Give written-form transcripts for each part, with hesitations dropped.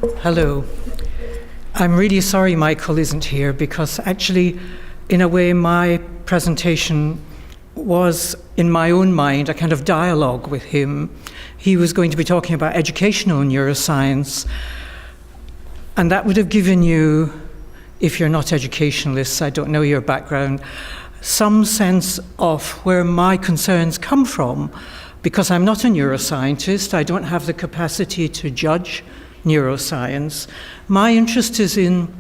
Hello. I'm really sorry Michael isn't here because actually, in a way, my presentation was, in my own mind, a kind of dialogue with him. He was going to be talking about educational neuroscience, and that would have given you, if you're not educationalists, I don't know your background, some sense of where my concerns come from, because I'm not a neuroscientist. I don't have the capacity to judge neuroscience. My interest is in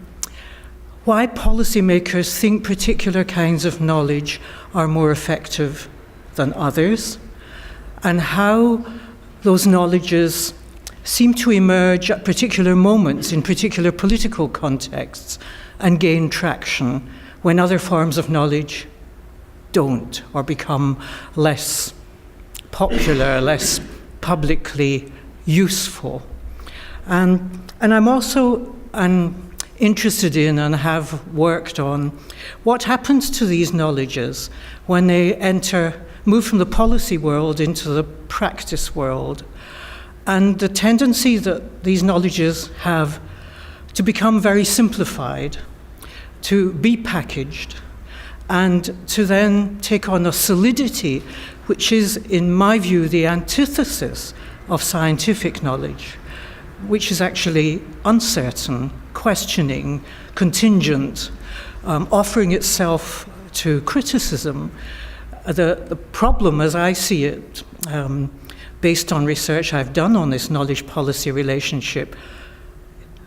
why policymakers think particular kinds of knowledge are more effective than others, and how those knowledges seem to emerge at particular moments in particular political contexts and gain traction when other forms of knowledge don't, or become less popular, less publicly useful. And I'm also interested in and have worked on what happens to these knowledges when they move from the policy world into the practice world, and the tendency that these knowledges have to become very simplified, to be packaged, and to then take on a solidity which is, in my view, the antithesis of scientific knowledge, which is actually uncertain, questioning, contingent, offering itself to criticism. The problem, as I see it, based on research I've done on this knowledge policy relationship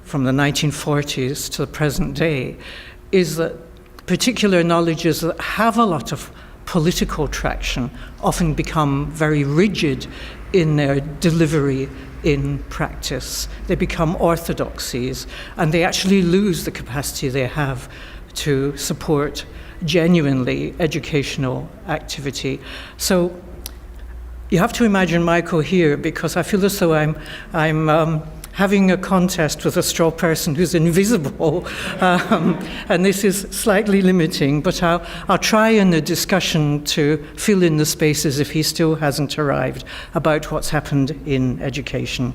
from the 1940s to the present day, is that particular knowledges that have a lot of political traction often become very rigid in their delivery in practice. They become orthodoxies, and they actually lose the capacity they have to support genuinely educational activity. So you have to imagine Michael here, because I feel as though I'm having a contest with a straw person who's invisible, and this is slightly limiting, but I'll try in the discussion to fill in the spaces if he still hasn't arrived about what's happened in education.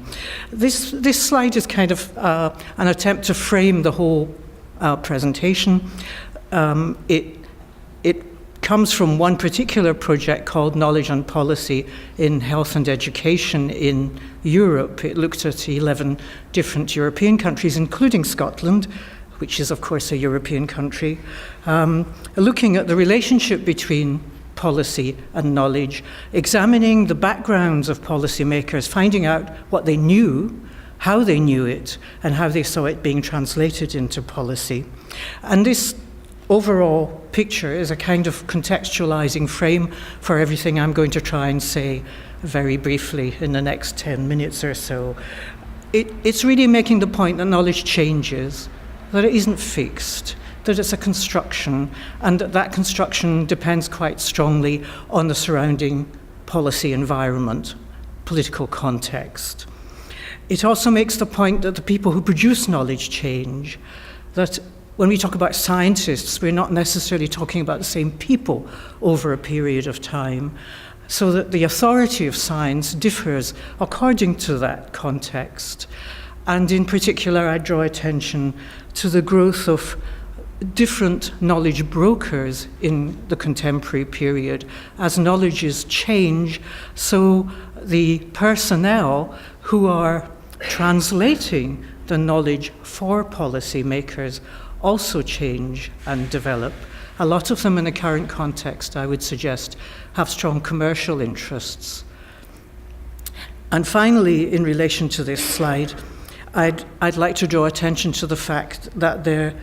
This slide is kind of an attempt to frame the whole presentation. It comes from one particular project called Knowledge and Policy in Health and Education in Europe. It looked at 11 different European countries, including Scotland, which is, of course, a European country, looking at the relationship between policy and knowledge, examining the backgrounds of policymakers, finding out what they knew, how they knew it, and how they saw it being translated into policy. And this overall picture is a kind of contextualizing frame for everything I'm going to try and say very briefly in the next 10 minutes or so. It's really making the point that knowledge changes, that it isn't fixed, that it's a construction, and that construction depends quite strongly on the surrounding policy environment, political context. It also makes the point that the people who produce knowledge change, that when we talk about scientists, we're not necessarily talking about the same people over a period of time, so that the authority of science differs according to that context. And in particular, I draw attention to the growth of different knowledge brokers in the contemporary period. As knowledges change, so the personnel who are translating the knowledge for policymakers also change and develop. A lot of them in the current context, I would suggest, have strong commercial interests. And finally, in relation to this slide, I'd like to draw attention to the fact that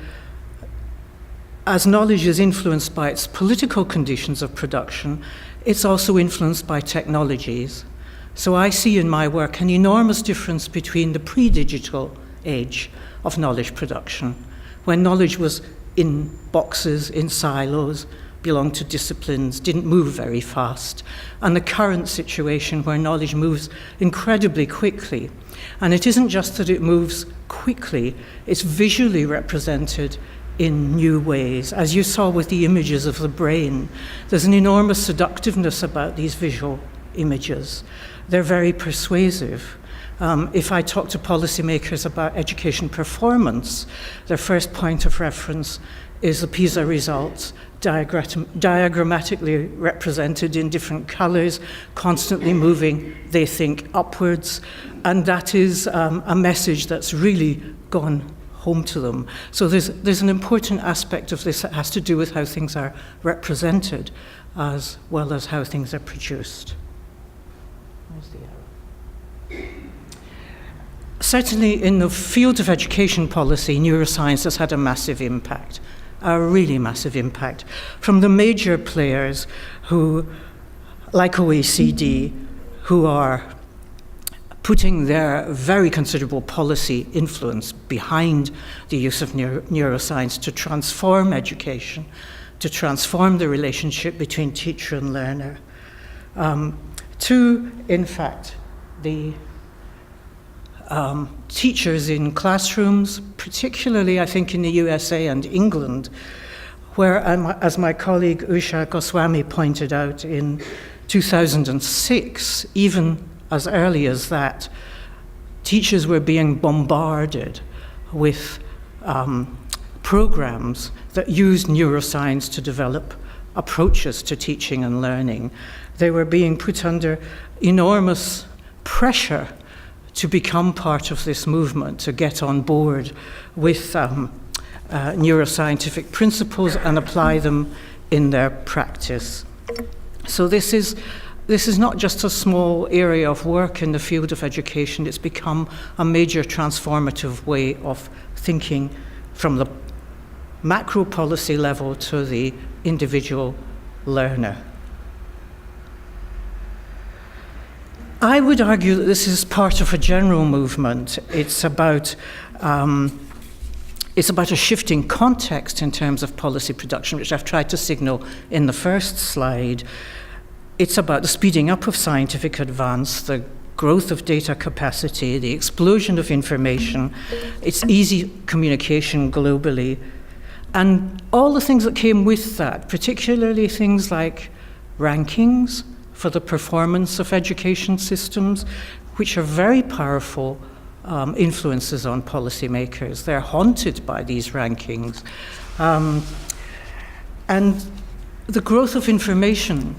as knowledge is influenced by its political conditions of production, it's also influenced by technologies. So I see in my work an enormous difference between the pre-digital age of knowledge production, when knowledge was in boxes, in silos, belonged to disciplines, didn't move very fast, and the current situation where knowledge moves incredibly quickly. And it isn't just that it moves quickly, it's visually represented in new ways. As you saw with the images of the brain, there's an enormous seductiveness about these visual images. They're very persuasive. If I talk to policymakers about education performance, their first point of reference is the PISA results, diagrammatically represented in different colors, constantly moving, they think, upwards. And that is a message that's really gone home to them. So there's an important aspect of this that has to do with how things are represented as well as how things are produced. Where's the arrow? Certainly in the field of education policy, neuroscience has had a massive impact, a really massive impact, from the major players who, like OECD, who are putting their very considerable policy influence behind the use of neuroscience to transform education, to transform the relationship between teacher and learner, to, in fact, the teachers in classrooms, particularly, I think, in the USA and England, where, as my colleague Usha Goswami pointed out in 2006, even as early as that, teachers were being bombarded with programs that used neuroscience to develop approaches to teaching and learning. They were being put under enormous pressure to become part of this movement, to get on board with neuroscientific principles and apply them in their practice. So this is not just a small area of work in the field of education, it's become a major transformative way of thinking from the macro policy level to the individual learner. I would argue that this is part of a general movement. It's about a shifting context in terms of policy production, which I've tried to signal in the first slide. It's about the speeding up of scientific advance, the growth of data capacity, the explosion of information, it's easy communication globally, and all the things that came with that, particularly things like rankings for the performance of education systems, which are very powerful influences on policymakers. They're haunted by these rankings. And the growth of information,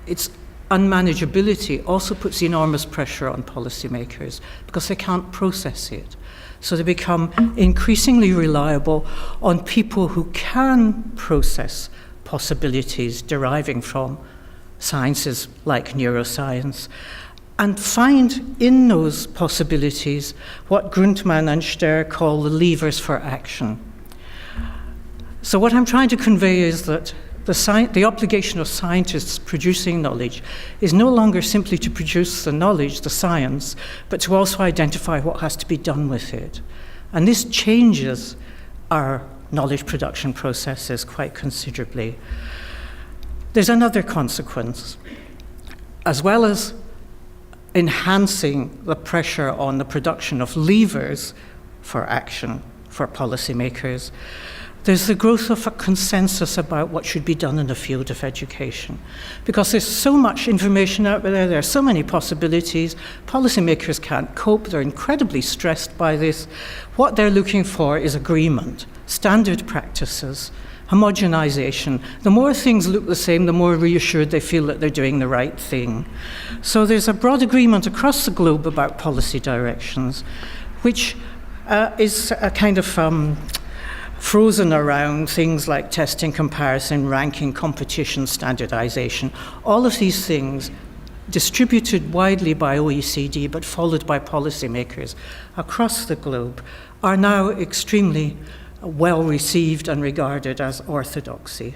its unmanageability also puts enormous pressure on policymakers because they can't process it. So they become increasingly reliable on people who can process possibilities deriving from sciences like neuroscience, and find in those possibilities what Grundmann and Ster call the levers for action. So what I'm trying to convey is that the obligation of scientists producing knowledge is no longer simply to produce the knowledge, the science, but to also identify what has to be done with it. And this changes our knowledge production processes quite considerably. There's another consequence. As well as enhancing the pressure on the production of levers for action for policymakers, there's the growth of a consensus about what should be done in the field of education. Because there's so much information out there are so many possibilities, policymakers can't cope, they're incredibly stressed by this. What they're looking for is agreement, standard practices, homogenization. The more things look the same, the more reassured they feel that they're doing the right thing. So there's a broad agreement across the globe about policy directions, which is a kind of frozen around things like testing, comparison, ranking, competition, standardization. All of these things distributed widely by OECD but followed by policymakers across the globe are now extremely well received and regarded as orthodoxy.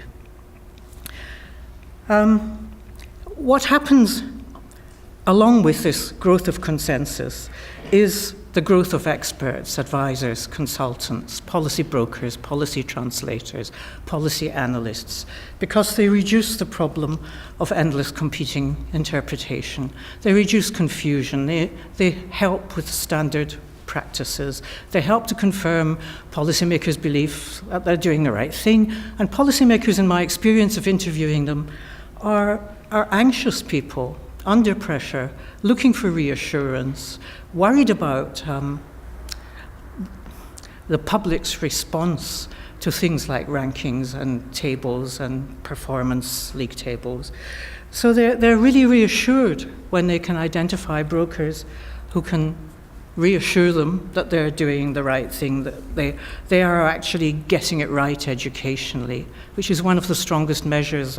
What happens along with this growth of consensus is the growth of experts, advisors, consultants, policy brokers, policy translators, policy analysts, because they reduce the problem of endless competing interpretation. They reduce confusion. They help with standard practices. They help to confirm policymakers' belief that they're doing the right thing. And policymakers, in my experience of interviewing them, are anxious people. under pressure, looking for reassurance, worried about the public's response to things like rankings and tables and performance league tables. So they're really reassured when they can identify brokers who can reassure them that they're doing the right thing, that they are actually getting it right educationally, which is one of the strongest measures,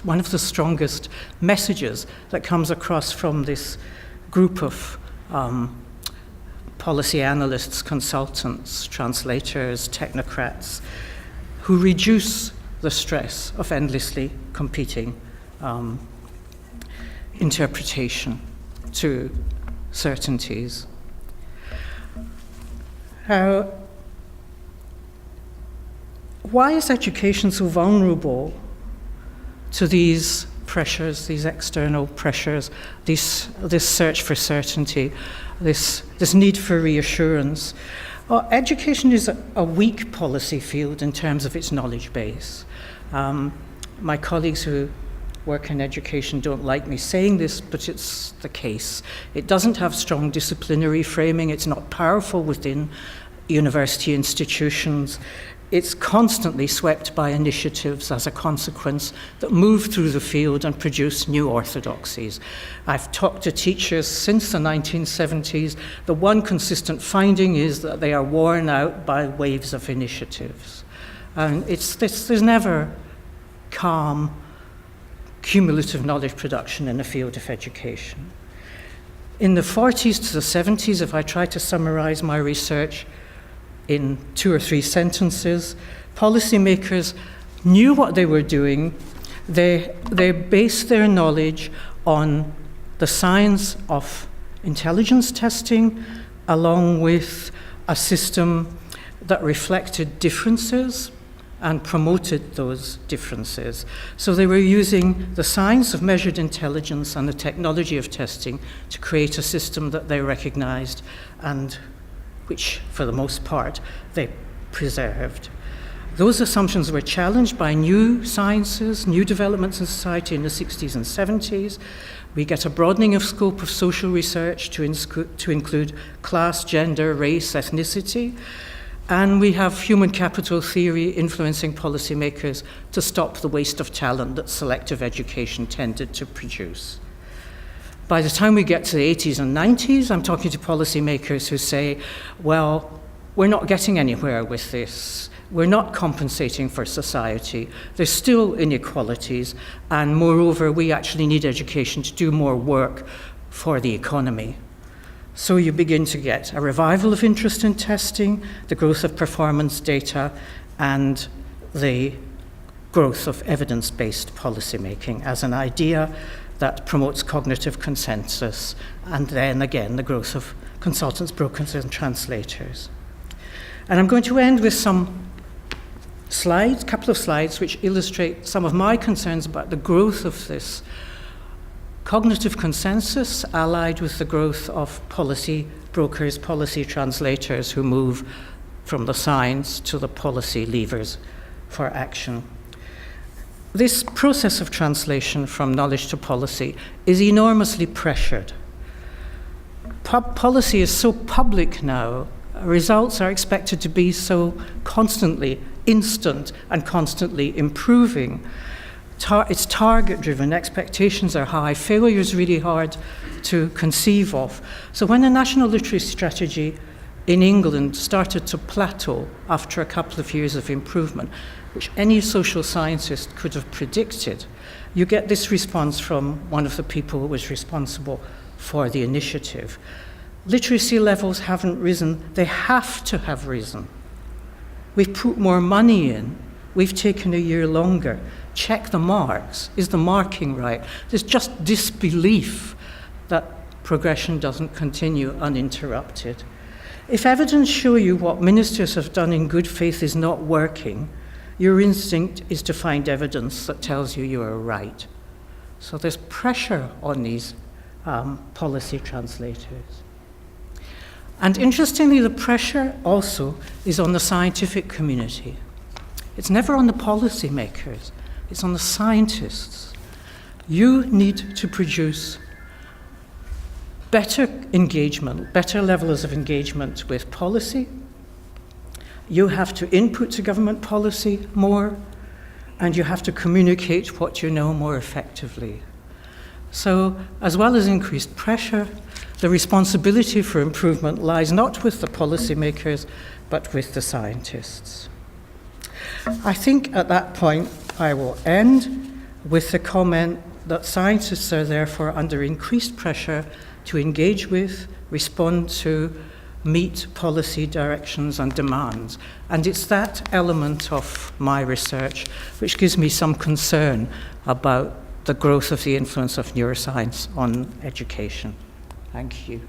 one of the strongest messages that comes across from this group of policy analysts, consultants, translators, technocrats, who reduce the stress of endlessly competing interpretation to certainties. Why is education so vulnerable to these pressures, these external pressures, this search for certainty, this need for reassurance? Well, education is a weak policy field in terms of its knowledge base. My colleagues who work in education don't like me saying this, but it's the case. It doesn't have strong disciplinary framing. It's not powerful within university institutions. It's constantly swept by initiatives as a consequence that move through the field and produce new orthodoxies. I've talked to teachers since the 1970s. The one consistent finding is that they are worn out by waves of initiatives. And there's never calm, cumulative knowledge production in the field of education. In the 40s to the 70s, if I try to summarize my research in 2 or 3 sentences, policymakers knew what they were doing. They based their knowledge on the science of intelligence testing, along with a system that reflected differences and promoted those differences. So they were using the science of measured intelligence and the technology of testing to create a system that they recognized and which, for the most part, they preserved. Those assumptions were challenged by new sciences, new developments in society in the 60s and 70s. We get a broadening of scope of social research to include class, gender, race, ethnicity. And we have human capital theory influencing policymakers to stop the waste of talent that selective education tended to produce. By the time we get to the 80s and 90s, I'm talking to policymakers who say, well, we're not getting anywhere with this. We're not compensating for society. There's still inequalities, and moreover, we actually need education to do more work for the economy. So you begin to get a revival of interest in testing, the growth of performance data, and the growth of evidence-based policymaking as an idea that promotes cognitive consensus, and then again the growth of consultants, brokers, and translators. And I'm going to end with some slides, a couple of slides, which illustrate some of my concerns about the growth of this cognitive consensus allied with the growth of policy brokers, policy translators who move from the science to the policy levers for action. This process of translation from knowledge to policy is enormously pressured. Policy is so public now, results are expected to be so constantly instant and constantly improving. It's target-driven, expectations are high, failure is really hard to conceive of. So when the national literacy strategy in England started to plateau after a couple of years of improvement, which any social scientist could have predicted, you get this response from one of the people who was responsible for the initiative. Literacy levels haven't risen, they have to have risen. We've put more money in, we've taken a year longer. Check the marks. Is the marking right? There's just disbelief that progression doesn't continue uninterrupted. If evidence show you what ministers have done in good faith is not working, your instinct is to find evidence that tells you you are right. So there's pressure on these policy translators. And interestingly, the pressure also is on the scientific community. It's never on the policymakers. It's on the scientists. You need to produce better engagement, better levels of engagement with policy. You have to input to government policy more, and you have to communicate what you know more effectively. So, as well as increased pressure, the responsibility for improvement lies not with the policymakers, but with the scientists. I think at that point I will end with the comment that scientists are therefore under increased pressure to engage with, respond to, meet policy directions and demands. And it's that element of my research which gives me some concern about the growth of the influence of neuroscience on education. Thank you.